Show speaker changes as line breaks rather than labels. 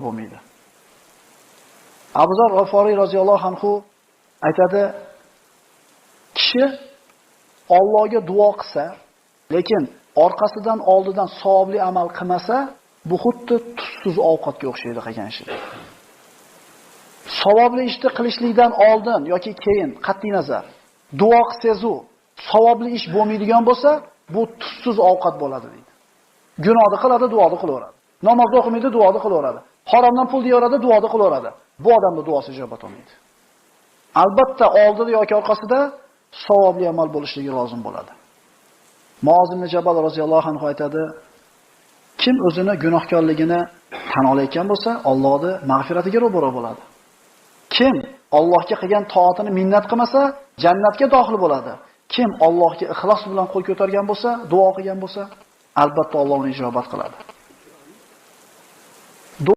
bo'lmaydi. Abu Zar G'aforiy roziyallohu anhu aytadi, kishi Allohga duo qilsa, lekin orqasidan oldidan savobli amal qilmasa, bu xuddi tuzsiz ovqatga o'xshaydi qilgan ishi. Savobli ishni qilishlikdan oldin yoki keyin qat'iy nazar duo qilsangiz-u, savobli ish bo'lmaydigan bo'lsa, bu tuzsiz ovqat bo'ladi deydi. Gunohni qiladi, duoni qilaveradi. Namoz o'qimaydi, duoni qilaveradi. Haromdan pul yeyoradi, duoni qilaveradi. Bu odamning duosi ijobat olmaydi. Albatta oldida yoki orqasida savobli amal bo'lishligi lozim bo'ladi. Muoz ibn Jabal roziyallohu anhu aytadi, kim o'zini gunohkorligini tan olayotgan bo'lsa, Allohning mag'firatiga ro'baro bo'ladi. Kim Allohga qilgan toatini minnat qilmasa, jannatga dohil bo'ladi. Kim Allohga ixlos bilan qo'l ko'targan bo'lsa, duo qilgan bo'lsa, albatta Alloh uni ijobat qiladi.